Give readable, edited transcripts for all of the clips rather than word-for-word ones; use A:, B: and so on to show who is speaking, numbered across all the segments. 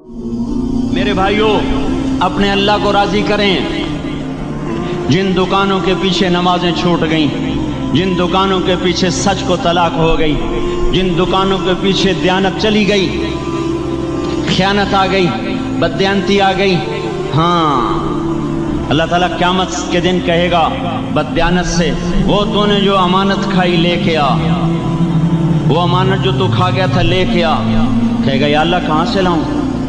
A: میرے بھائیوں، اپنے اللہ کو راضی کریں۔ جن دکانوں کے پیچھے نمازیں چھوٹ گئیں، جن دکانوں کے پیچھے سچ کو طلاق ہو گئی، جن دکانوں کے پیچھے دیانت چلی گئی، خیانت آ گئی، بددیانتی آ گئی، ہاں اللہ تعالیٰ قیامت کے دن کہے گا بددیانت سے، وہ تو نے جو امانت کھائی لے کے آ، وہ امانت جو تو کھا گیا تھا لے کے آ۔ کہے گا یا اللہ کہاں سے لاؤں،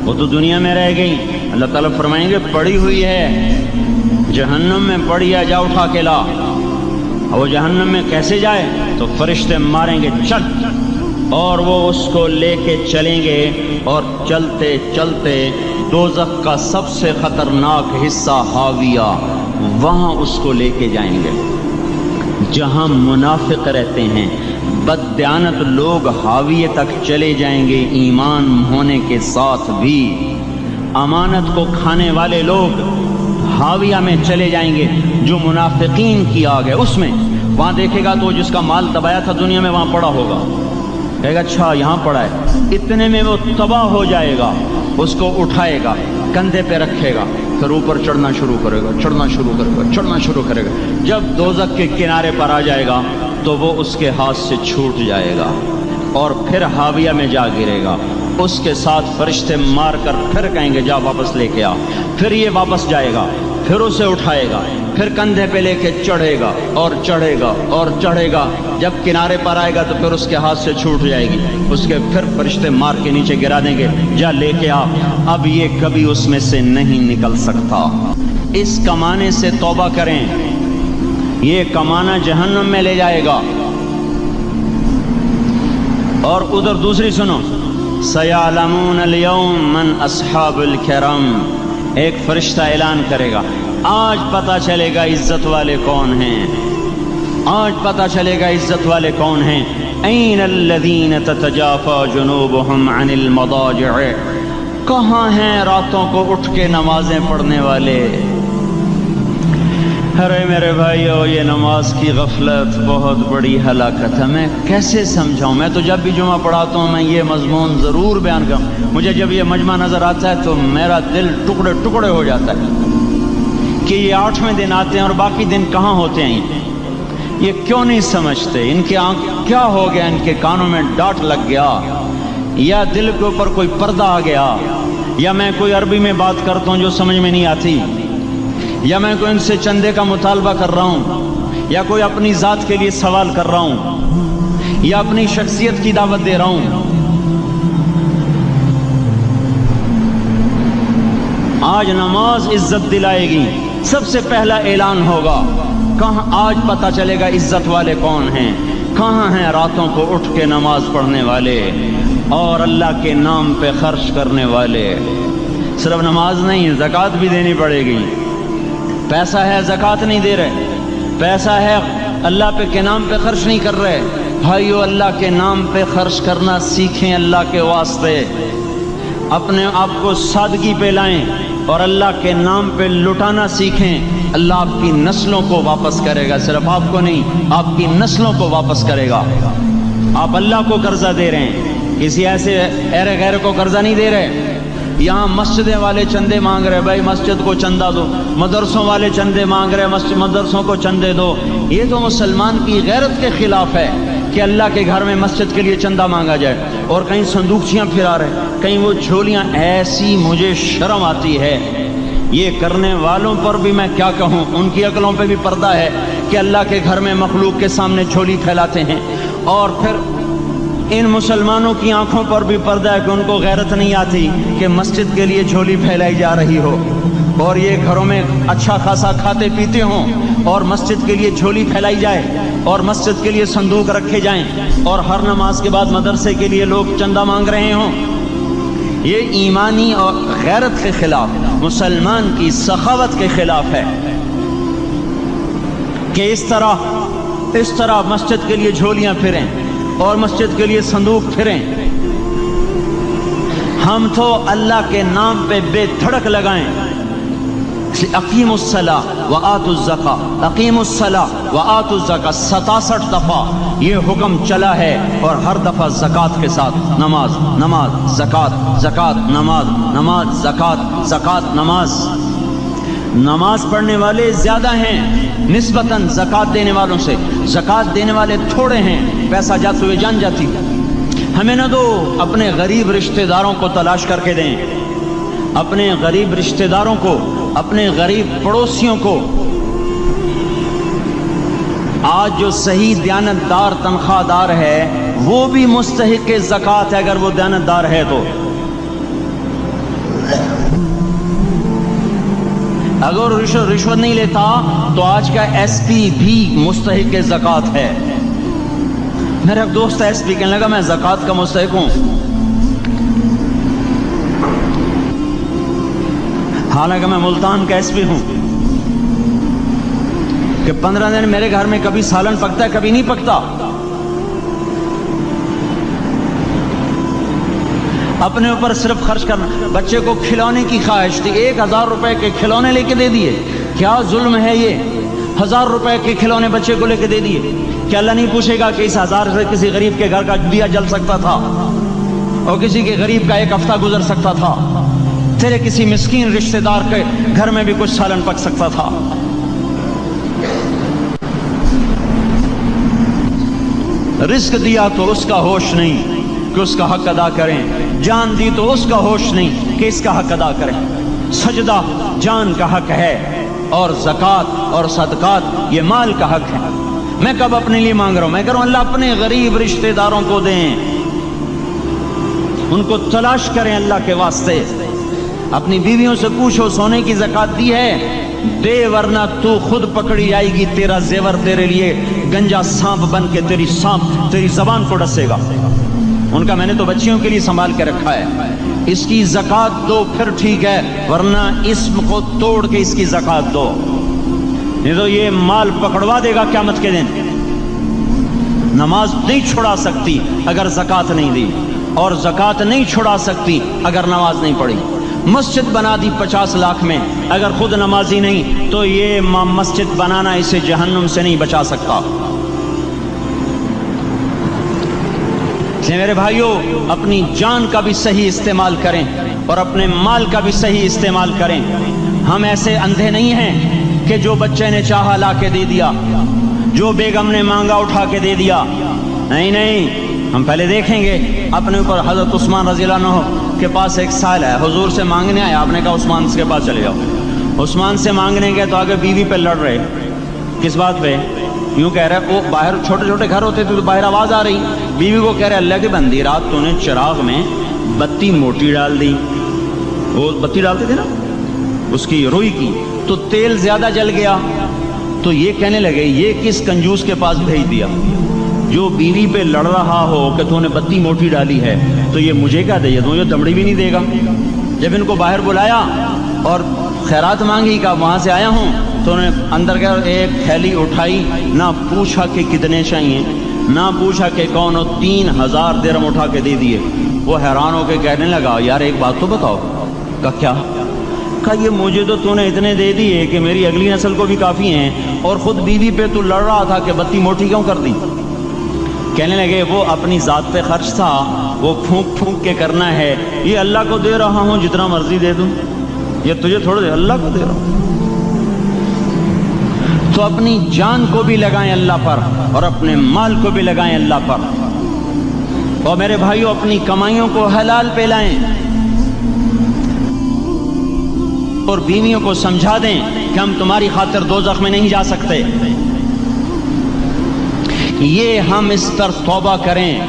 A: وہ تو دنیا میں رہ گئی۔ اللہ تعالیٰ فرمائیں گے پڑی ہوئی ہے جہنم میں، پڑی ہے، جا اٹھا کے لا۔ وہ جہنم میں کیسے جائے؟ تو فرشتے ماریں گے چل، اور وہ اس کو لے کے چلیں گے، اور چلتے چلتے دوزخ کا سب سے خطرناک حصہ حاویہ، وہاں اس کو لے کے جائیں گے جہاں منافق رہتے ہیں۔ بددیانت لوگ حاویہ تک چلے جائیں گے ایمان ہونے کے ساتھ بھی۔ امانت کو کھانے والے لوگ حاویہ میں چلے جائیں گے، جو منافقین کی آگ ہے اس میں۔ وہاں دیکھے گا تو جس کا مال دبایا تھا دنیا میں وہاں پڑا ہوگا، کہے گا اچھا یہاں پڑا ہے، اتنے میں وہ تباہ ہو جائے گا، اس کو اٹھائے گا، کندھے پہ رکھے گا، پھر اوپر چڑھنا شروع کرے گا، چڑھنا شروع کرے گا، چڑھنا شروع کرے گا۔ جب دوزخ کے کنارے پر آ جائے گا تو وہ اس کے ہاتھ سے چھوٹ جائے گا اور پھر حاویہ میں جا گرے گا۔ اس کے ساتھ فرشتے مار کر پھر کہیں گے جا واپس لے کے آ، پھر یہ واپس جائے گا، پھر اسے اٹھائے گا، پھر کندھے پہ لے کے چڑھے گا اور چڑھے گا اور چڑھے گا۔ جب کنارے پر آئے گا تو پھر اس کے ہاتھ سے چھوٹ جائے گی، اس کے پھر فرشتے مار کے نیچے گرا دیں گے، جا لے کے آ۔ اب یہ کبھی اس میں سے نہیں نکل سکتا۔ اس کمانے سے توبہ کریں، یہ کمانا جہنم میں لے جائے گا۔ اور ادھر دوسری سنو، سَيَعْلَمُونَ الْيَوْمَ مَنْ أَصْحَابُ الْكِرَامِ، ایک فرشتہ اعلان کرے گا آج پتہ چلے گا عزت والے کون ہیں، آج پتہ چلے گا عزت والے کون ہیں۔ أَيْنَ الَّذِينَ تَتَجَافَى جُنُوبُهُمْ عَنِ الْمَضَاجِعِ، کہاں ہیں راتوں کو اٹھ کے نمازیں پڑھنے والے؟ ارے میرے بھائیو، یہ نماز کی غفلت بہت بڑی ہلاکت ہے۔ میں کیسے سمجھاؤں؟ میں تو جب بھی جمعہ پڑھاتا ہوں میں یہ مضمون ضرور بیان کروں۔ مجھے جب یہ مجمع نظر آتا ہے تو میرا دل ٹکڑے ٹکڑے ہو جاتا ہے کہ یہ 8ویں دن آتے ہیں اور باقی دن کہاں ہوتے ہیں؟ یہ کیوں نہیں سمجھتے؟ ان کے آنکھ کیا ہو گیا؟ ان کے کانوں میں ڈانٹ لگ گیا، یا دل کے اوپر کوئی پردہ آ گیا، یا میں کوئی عربی میں بات کرتا ہوں جو سمجھ میں نہیں آتی، یا میں کوئی ان سے چندے کا مطالبہ کر رہا ہوں، یا کوئی اپنی ذات کے لیے سوال کر رہا ہوں، یا اپنی شخصیت کی دعوت دے رہا ہوں۔ آج نماز عزت دلائے گی، سب سے پہلا اعلان ہوگا، کہاں آج پتہ چلے گا عزت والے کون ہیں، کہاں ہیں راتوں کو اٹھ کے نماز پڑھنے والے اور اللہ کے نام پہ خرچ کرنے والے۔ صرف نماز نہیں، زکوٰۃ بھی دینی پڑے گی۔ پیسہ ہے زکوٰۃ نہیں دے رہے، پیسہ ہے اللہ کے نام پہ خرچ نہیں کر رہے۔ بھائیو، اللہ کے نام پہ خرچ کرنا سیکھیں، اللہ کے واسطے اپنے آپ کو سادگی پہ لائیں اور اللہ کے نام پہ لٹانا سیکھیں۔ اللہ آپ کی نسلوں کو واپس کرے گا، صرف آپ کو نہیں، آپ کی نسلوں کو واپس کرے گا۔ آپ اللہ کو قرضہ دے رہے ہیں، کسی ایسے ایرے غیر کو قرضہ نہیں دے رہے۔ یہاں مسجدیں والے چندے مانگ رہے، بھائی مسجد کو چندہ دو، مدرسوں والے چندے مانگ رہے، مدرسوں کو چندے دو۔ یہ تو مسلمان کی غیرت کے خلاف ہے کہ اللہ کے گھر میں مسجد کے لیے چندہ مانگا جائے، اور کہیں صندوقچیاں پھرا رہے، کہیں وہ جھولیاں۔ ایسی مجھے شرم آتی ہے، یہ کرنے والوں پر بھی میں کیا کہوں، ان کی عقلوں پہ بھی پردہ ہے کہ اللہ کے گھر میں مخلوق کے سامنے جھولی پھیلاتے ہیں، اور پھر ان مسلمانوں کی آنکھوں پر بھی پردہ ہے کہ ان کو غیرت نہیں آتی کہ مسجد کے لیے جھولی پھیلائی جا رہی ہو، اور یہ گھروں میں اچھا خاصا کھاتے پیتے ہوں اور مسجد کے لیے جھولی پھیلائی جائے اور مسجد کے لیے صندوق رکھے جائیں، اور ہر نماز کے بعد مدرسے کے لیے لوگ چندہ مانگ رہے ہوں۔ یہ ایمانی اور غیرت کے خلاف، مسلمان کی سخاوت کے خلاف ہے کہ اس طرح مسجد کے لیے جھولیاں پھریں اور مسجد کے لیے صندوق پھریں۔ ہم تو اللہ کے نام پہ بے دھڑک لگائیں، اقیم الصلاۃ و آتوا الزکاۃ، اقیم الصلاۃ و آتوا الزکاۃ 67 دفعہ یہ حکم چلا ہے، اور ہر دفعہ زکوٰۃ کے ساتھ نماز نماز زکوٰۃ زکوٰۃ نماز نماز زکوٰۃ زکوٰۃ نماز۔ نماز پڑھنے والے زیادہ ہیں نسبتاً زکوٰۃ دینے والوں سے، زکوٰۃ دینے والے تھوڑے ہیں، پیسہ جاتے ہوئے جان جاتی۔ ہمیں نہ دو، اپنے غریب رشتہ داروں کو تلاش کر کے دیں، اپنے غریب رشتہ داروں کو، اپنے غریب پڑوسیوں کو۔ آج جو صحیح دیانت دار تنخواہ دار ہے وہ بھی مستحق زکوٰۃ ہے اگر وہ دیانت دار ہے تو۔ اگر رشوت نہیں لیتا تو آج کا ایس پی بھی مستحق زکوٰۃ ہے۔ میرا ایک دوست ایس پی کہنے لگا میں زکوٰۃ کا مستحق ہوں، حالانکہ میں ملتان کا ایس پی ہوں، کہ 15 دن میرے گھر میں کبھی سالن پکتا ہے کبھی نہیں پکتا۔ اپنے اوپر صرف خرچ کرنا۔ بچے کو کھلونے کی خواہش تھی، 1000 روپے کے کھلونے لے کے دے دیے، کیا ظلم ہے یہ؟ 1000 روپے کے کھلونے بچے کو لے کے دے دیے، کیا اللہ نہیں پوچھے گا کہ اس 1000 سے کسی غریب کے گھر کا دیا جل سکتا تھا، اور کسی کے غریب کا ایک ہفتہ گزر سکتا تھا، تیرے کسی مسکین رشتہ دار کے گھر میں بھی کچھ سالن پک سکتا تھا۔ رزق دیا تو اس کا ہوش نہیں کہ اس کا حق ادا کریں، جان دی تو اس کا ہوش نہیں کہ اس کا حق ادا کریں۔ سجدہ جان کا حق ہے، اور زکوٰۃ اور صدقات یہ مال کا حق ہے۔ میں کب اپنے لیے مانگ رہا ہوں؟ میں کہہ رہا ہوں اللہ اپنے غریب رشتہ داروں کو دیں، ان کو تلاش کریں اللہ کے واسطے۔ اپنی بیویوں سے پوچھو سونے کی زکوٰۃ دی ہے؟ دے، ورنہ تو خود پکڑی جائے گی، تیرا زیور تیرے لیے گنجا سانپ بن کے تیری زبان کو ڈسے گا۔ ان کا میں نے تو بچیوں کے لیے سنبھال کے رکھا ہے، اس کی زکوٰۃ دو پھر ٹھیک ہے، ورنہ اسم کو توڑ کے اس کی زکوٰۃ دو، نہیں تو یہ مال پکڑوا دے گا قیامت کے دن۔ نماز نہیں چھڑا سکتی اگر زکوٰۃ نہیں دی، اور زکوٰۃ نہیں چھڑا سکتی اگر نماز نہیں پڑھی۔ مسجد بنا دی 50 لاکھ میں، اگر خود نمازی نہیں تو یہ مسجد بنانا اسے جہنم سے نہیں بچا سکتا۔ میرے بھائیوں، اپنی جان کا بھی صحیح استعمال کریں اور اپنے مال کا بھی صحیح استعمال کریں۔ ہم ایسے اندھے نہیں ہیں کہ جو بچے نے چاہا لا کے دے دیا، جو بیگم نے مانگا اٹھا کے دے دیا۔ نہیں نہیں، ہم پہلے دیکھیں گے اپنے اوپر۔ حضرت عثمان رضی اللہ عنہ کے پاس ایک سائل ہے، حضور سے مانگنے آیا، آپ نے کہا عثمان کے پاس چلے جاؤ۔ عثمان سے مانگنے گئے تو آگے بیوی پہ لڑ رہے، کس بات پہ؟ یوں کہہ رہے وہ باہر چھوٹے چھوٹے گھر ہوتے تھے تو باہر آواز آ رہی، بیوی کو کہہ رہے اللہ کی بندی رات تو نے چراغ میں بتی موٹی ڈال دی، وہ بتی ڈالتے تھے نا اس کی روئی کی، تو تیل زیادہ جل گیا۔ تو یہ کہنے لگے یہ کس کنجوس کے پاس بھیج دیا؟ جو بیوی پہ لڑ رہا ہو کہ تو نے بتی موٹی ڈالی ہے تو یہ مجھے کیا دے دوں، یہ دمڑی بھی نہیں دے گا۔ جب ان کو باہر بلایا اور خیرات مانگی کہ وہاں سے آیا ہوں، تو انہوں نے اندر گیا، ایک تھیلی اٹھائی، نہ پوچھا کہ کتنے چاہیے، نہ پوچھا کہ کون، 3000 درہم اٹھا کے دے دیے۔ وہ حیران ہو کے کہنے لگا یار ایک بات تو بتاؤ۔ کہا کیا؟ کہا یہ مجھے تو نے اتنے دے دیے کہ میری اگلی نسل کو بھی کافی ہیں، اور خود بیوی پہ تو لڑ رہا تھا کہ بتی موٹی کیوں کر دی؟ کہنے لگے وہ اپنی ذات پہ خرچ تھا، وہ پھونک پھونک کے کرنا ہے، یہ اللہ کو دے رہا ہوں جتنا مرضی دے دوں، یہ تجھے تھوڑا دے، اللہ کو دے رہا ہوں۔ تو اپنی جان کو بھی لگائیں اللہ پر، اور اپنے مال کو بھی لگائیں اللہ پر۔ اور میرے بھائیوں، اپنی کمائیوں کو حلال پہ لائیں، اور بیویوں کو سمجھا دیں کہ ہم تمہاری خاطر دوزخ میں نہیں جا سکتے۔ یہ ہم اس پر توبہ کریں،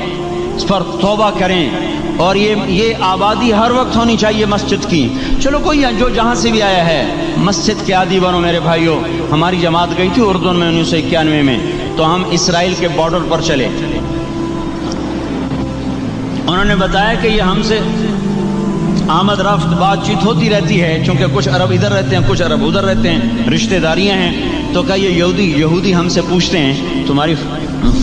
A: اس پر توبہ کریں، اور یہ آبادی ہر وقت ہونی چاہیے مسجد کی۔ چلو کوئی جو جہاں سے بھی آیا ہے مسجد کے عادی بنو میرے بھائیوں۔ ہماری جماعت گئی تھی اردن میں 1991 میں، تو ہم اسرائیل کے بارڈر پر چلے۔ انہوں نے بتایا کہ یہ ہم سے آمد رفت بات چیت ہوتی رہتی ہے، چونکہ کچھ عرب ادھر رہتے ہیں کچھ عرب ادھر رہتے ہیں، رشتہ داریاں ہیں۔ تو کہا یہ یہودی ہم سے پوچھتے ہیں تمہاری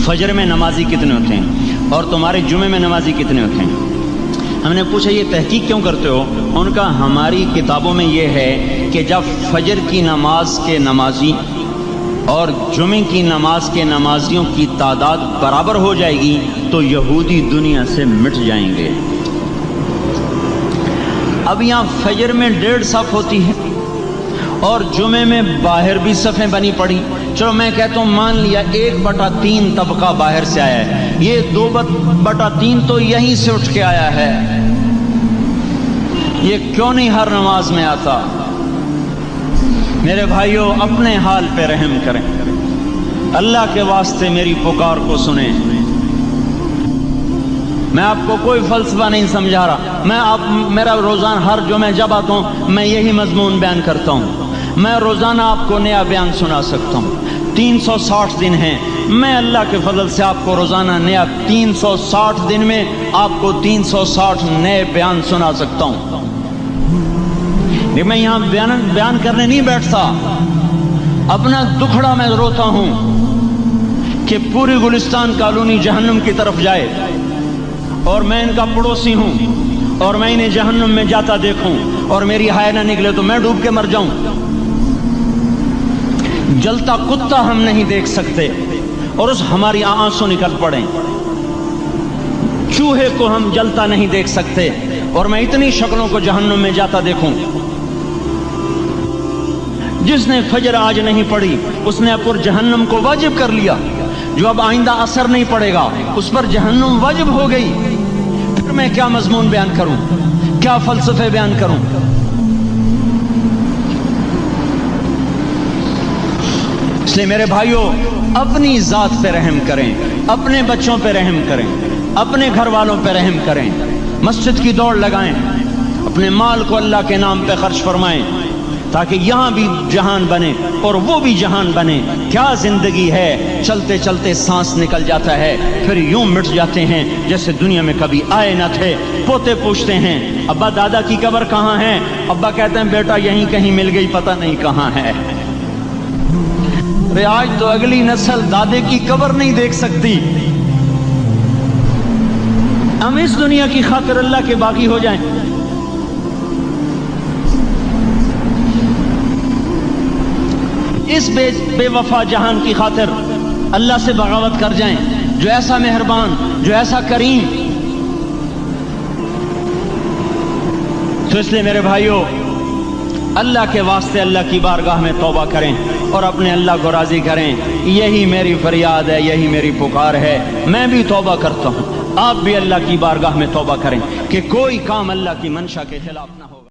A: فجر میں نمازی کتنے ہوتے ہیں اور تمہارے جمعے میں نمازی کتنے ہوتے ہیں؟ ہم نے پوچھا یہ تحقیق کیوں کرتے ہو؟ ان کا ہماری کتابوں میں یہ ہے کہ جب فجر کی نماز کے نمازی اور جمعے کی نماز کے نمازیوں کی تعداد برابر ہو جائے گی تو یہودی دنیا سے مٹ جائیں گے۔ اب یہاں فجر میں 1.5 صف ہوتی ہے اور جمعے میں باہر بھی صفیں بنی پڑی، چلو میں کہتا ہوں مان لیا 1/3 طبقہ باہر سے آیا ہے، یہ 2/3 تو یہیں سے اٹھ کے آیا ہے، یہ کیوں نہیں ہر نماز میں آتا؟ میرے بھائیوں اپنے حال پہ رحم کریں، اللہ کے واسطے میری پکار کو سنیں۔ میں آپ کو کوئی فلسفہ نہیں سمجھا رہا، میرا روزانہ ہر جمعہ جب آتا ہوں میں یہی مضمون بیان کرتا ہوں، میں روزانہ آپ کو نیا بیان سنا سکتا ہوں۔ 360 دن ہیں، میں اللہ کے فضل سے آپ کو روزانہ نیا 360 دن میں آپ کو 360 نئے بیان سنا سکتا ہوں۔ لیکن میں یہاں بیان کرنے نہیں بیٹھتا، اپنا دکھڑا میں روتا ہوں کہ پوری گلستان کالونی جہنم کی طرف جائے اور میں ان کا پڑوسی ہوں اور میں انہیں جہنم میں جاتا دیکھوں اور میری ہائے نہ نکلے تو میں ڈوب کے مر جاؤں۔ جلتا کتا ہم نہیں دیکھ سکتے اور اس ہماری آنسو نکل پڑیں، چوہے کو ہم جلتا نہیں دیکھ سکتے اور میں اتنی شکلوں کو جہنم میں جاتا دیکھوں۔ جس نے فجر آج نہیں پڑھی اس نے پر جہنم کو واجب کر لیا، جو اب آئندہ اثر نہیں پڑے گا اس پر جہنم واجب ہو گئی۔ پھر میں کیا مضمون بیان کروں، کیا فلسفے بیان کروں؟ اس لیے میرے بھائیوں اپنی ذات پہ رحم کریں، اپنے بچوں پہ رحم کریں، اپنے گھر والوں پہ رحم کریں، مسجد کی دوڑ لگائیں، اپنے مال کو اللہ کے نام پہ خرچ فرمائیں تاکہ یہاں بھی جہان بنے اور وہ بھی جہان بنے۔ کیا زندگی ہے، چلتے چلتے سانس نکل جاتا ہے پھر یوں مٹ جاتے ہیں جیسے دنیا میں کبھی آئے نہ تھے۔ پوتے پوچھتے ہیں ابا دادا کی قبر کہاں ہے؟ ابا کہتے ہیں بیٹا یہیں کہیں مل گئی، پتہ نہیں کہاں ہے۔ آج تو اگلی نسل دادے کی قبر نہیں دیکھ سکتی۔ ہم اس دنیا کی خاطر اللہ کے باغی ہو جائیں۔ اس بے وفا جہان کی خاطر اللہ سے بغاوت کر جائیں جو ایسا مہربان، جو ایسا کریم۔ تو اس لیے میرے بھائیوں اللہ کے واسطے اللہ کی بارگاہ میں توبہ کریں اور اپنے اللہ کو راضی کریں۔ یہی میری فریاد ہے، یہی میری پکار ہے۔ میں بھی توبہ کرتا ہوں، آپ بھی اللہ کی بارگاہ میں توبہ کریں کہ کوئی کام اللہ کی منشا کے خلاف نہ ہو۔